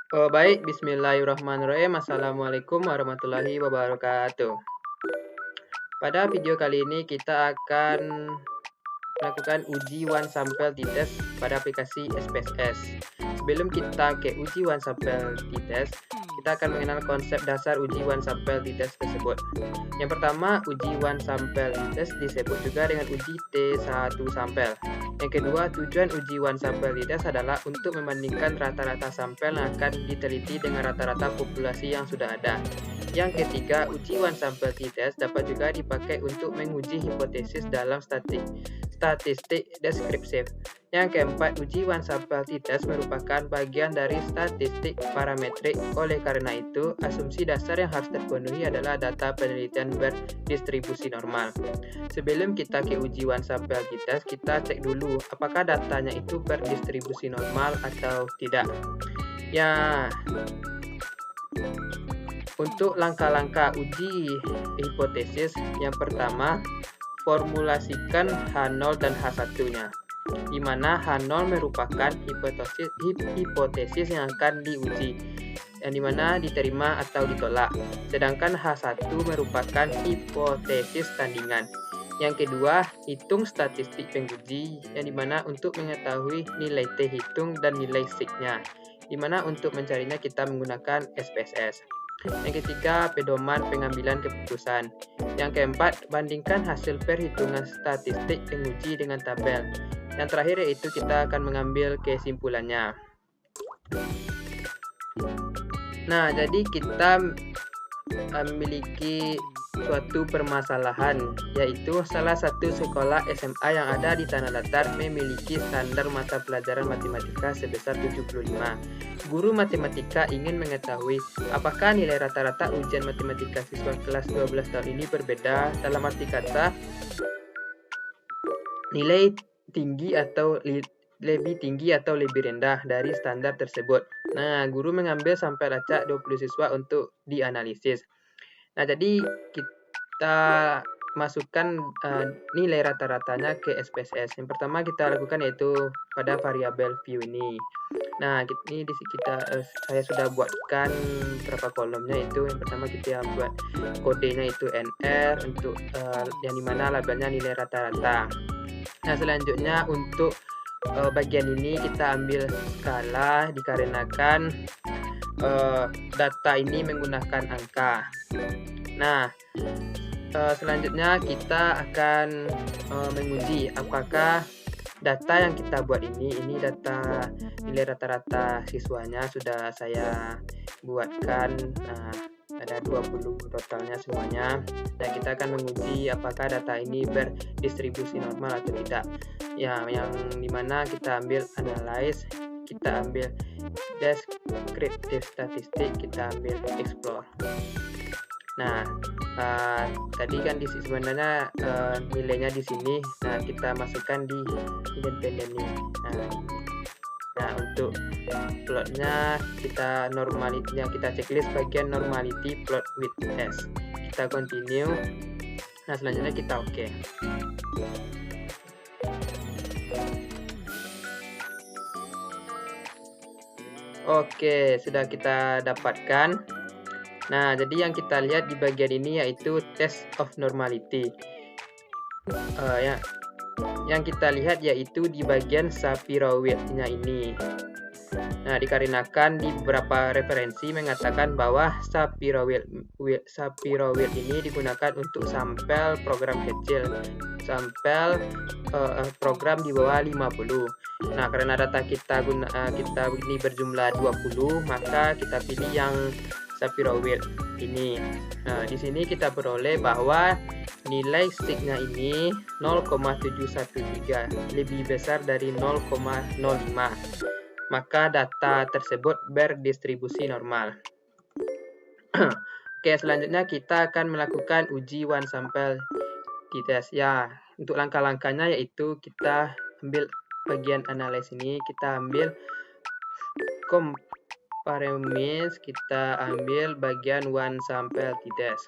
Baik, bismillahirrahmanirrahim. Assalamualaikum warahmatullahi wabarakatuh. Pada video kali ini kita akan melakukan uji one sample t-test pada aplikasi SPSS. Sebelum kita ke uji one sample t-test, kita akan mengenal konsep dasar uji one sample t-test tersebut. Yang pertama, uji one sample t-test disebut juga dengan uji T1 sampel. Yang kedua, tujuan uji one sample t-test adalah untuk membandingkan rata-rata sampel yang akan diteliti dengan rata-rata populasi yang sudah ada. Yang ketiga, uji one sample t-test dapat juga dipakai untuk menguji hipotesis dalam statistik deskriptif. Yang keempat, uji one sample t-test merupakan bagian dari statistik parametrik. Oleh karena itu, asumsi dasar yang harus terpenuhi adalah data penelitian berdistribusi normal. Sebelum kita ke uji one sample t-test, kita cek dulu apakah datanya itu berdistribusi normal atau tidak. Ya, untuk langkah-langkah uji hipotesis, yang pertama, formulasikan H0 dan H1-nya, di mana H0 merupakan hipotesis yang akan diuji, yang dimana diterima atau ditolak, sedangkan H1 merupakan hipotesis tandingan. Yang kedua, hitung statistik penguji, yang dimana untuk mengetahui nilai T hitung dan nilai sig-nya, dimana untuk mencarinya kita menggunakan SPSS. Yang ketiga, pedoman pengambilan keputusan. Yang keempat, bandingkan hasil perhitungan statistik penguji dengan tabel. Yang terakhir yaitu kita akan mengambil kesimpulannya. Nah, jadi kita memiliki suatu permasalahan, yaitu salah satu sekolah SMA yang ada di Tanah Datar memiliki standar mata pelajaran matematika sebesar 75. Guru matematika ingin mengetahui apakah nilai rata-rata ujian matematika siswa kelas 12 tahun ini berbeda, dalam arti kata nilai tinggi atau lebih tinggi atau lebih rendah dari standar tersebut. Nah, guru mengambil sampel acak 20 siswa untuk dianalisis. Nah, jadi kita masukkan nilai rata-ratanya ke SPSS. Yang pertama kita lakukan yaitu pada variabel view ini. Nah, ini saya sudah buatkan beberapa kolomnya. Itu yang pertama kita buat kodenya itu NR untuk yang dimana labelnya nilai rata-rata. Nah, selanjutnya untuk bagian ini kita ambil skala dikarenakan data ini menggunakan angka. Nah, selanjutnya kita akan menguji apakah data yang kita buat ini data nilai rata-rata siswanya sudah saya buatkan. Nah, ada 20 totalnya semuanya. Dan kita akan menguji apakah data ini berdistribusi normal atau tidak. Ya, yang dimana kita ambil analyze, kita ambil descriptive statistik, kita ambil explore. Nah, tadi kan sebenarnya nilainya di sini. Nah, kita masukkan di independen ini. Nah, untuk plotnya kita checklist bagian normality plot with S. Kita continue. Nah, selanjutnya kita oke. Oke, sudah kita dapatkan. Nah, jadi yang kita lihat di bagian ini yaitu test of normality. Yang kita lihat yaitu di bagian Shapiro Wilk-nya ini. Nah, dikarenakan di beberapa referensi mengatakan bahwa Shapiro Wilk ini digunakan untuk sampel program kecil, sampel program di bawah 50. Nah, karena data kita ini berjumlah 20, maka kita pilih yang Shapiro Wilk ini. Nah, di sini kita peroleh bahwa nilai sig-nya ini 0,713, lebih besar dari 0,05. Maka data tersebut berdistribusi normal. Oke, selanjutnya kita akan melakukan uji one sample t-test. Ya, untuk langkah-langkahnya yaitu kita ambil bagian analysis ini, kita ambil comparemeans, kita ambil bagian one sample t-test.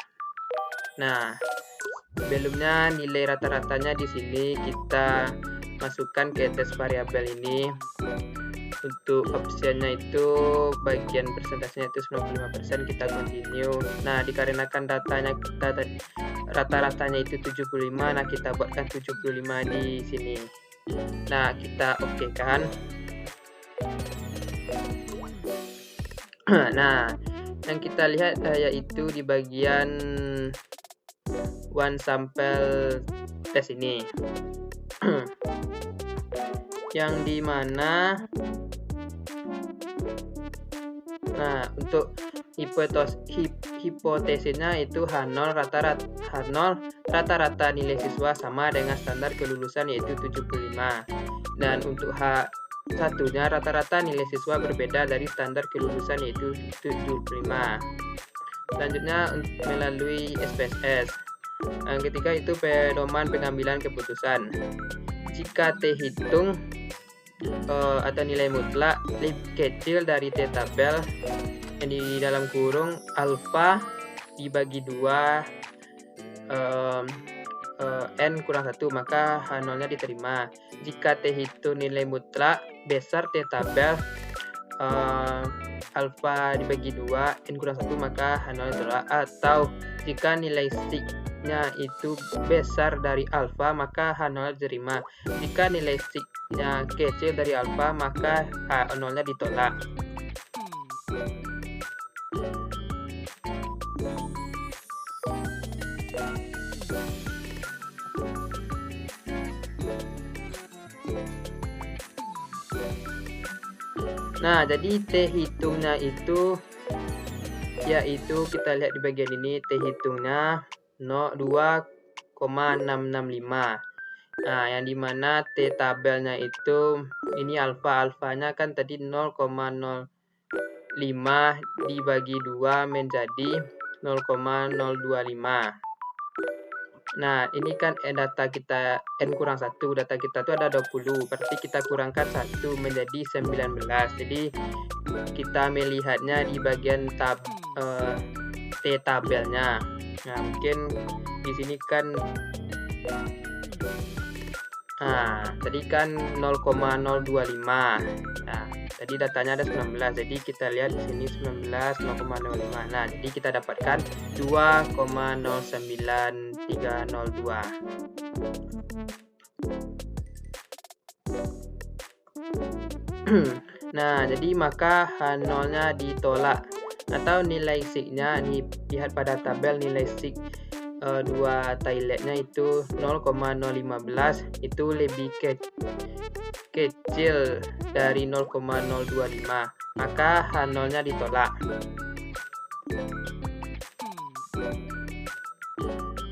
Nah, sebelumnya nilai rata-ratanya di sini kita masukkan ke test variabel ini. Untuk optionnya itu bagian persentasenya itu 95%, kita continue. Nah, dikarenakan rata-ratanya itu 75, nah kita buatkan 75 di sini. Nah, kita oke kan. Nah, yang kita lihat yaitu di bagian one sample test ini. Yang dimana untuk hipotesisnya itu H0 rata-rata nilai siswa sama dengan standar kelulusan yaitu 75. Dan untuk H1-nya rata-rata nilai siswa berbeda dari standar kelulusan yaitu 75. Selanjutnya melalui SPSS. Yang ketiga itu pedoman pengambilan keputusan. Jika T hitung atau nilai mutlak lebih kecil dari T tabel yang di dalam kurung alfa dibagi 2 n kurang 1, maka H0-nya diterima. Jika T hitung nilai mutlak besar T tabel alfa dibagi 2 n kurang 1, maka H0 ditolak. Atau jika nilai sigma itu besar dari alfa, maka H0 diterima. Jika nilai sigma kecil dari alfa, maka H0-nya ditolak. Nah, jadi T hitungnya itu yaitu kita lihat di bagian ini, T hitungnya 2,665. Nah, yang dimana T tabelnya itu ini alfanya kan tadi 0,05 dibagi 2 menjadi 0,025. Nah, ini kan data kita n kurang 1, data kita itu ada 20, berarti kita kurangkan 1 menjadi 19. Jadi kita melihatnya di bagian T tabelnya. Nah, mungkin di sini kan tadi kan 0,025. Nah, tadi datanya ada 19. Jadi kita lihat di sini 19 0,05. Nah, jadi kita dapatkan 2,09302. Nah, jadi maka H0-nya ditolak. Atau nilai sigma lihat pada tabel, nilai sig 2 Thailandnya itu 0,015, itu lebih kecil dari 0,025, maka H0-nya ditolak.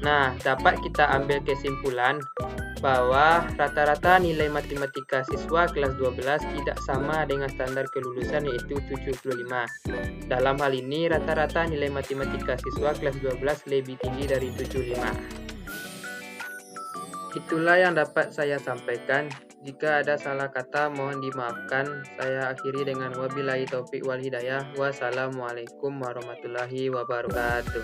Nah, dapat kita ambil kesimpulan bahwa rata-rata nilai matematika siswa kelas 12 tidak sama dengan standar kelulusan yaitu 75. Dalam hal ini rata-rata nilai matematika siswa kelas 12 lebih tinggi dari 75. Itulah yang dapat saya sampaikan. Jika ada salah kata mohon dimaafkan. Saya akhiri dengan wabillahi taufik wal hidayah. Wassalamualaikum warahmatullahi wabarakatuh.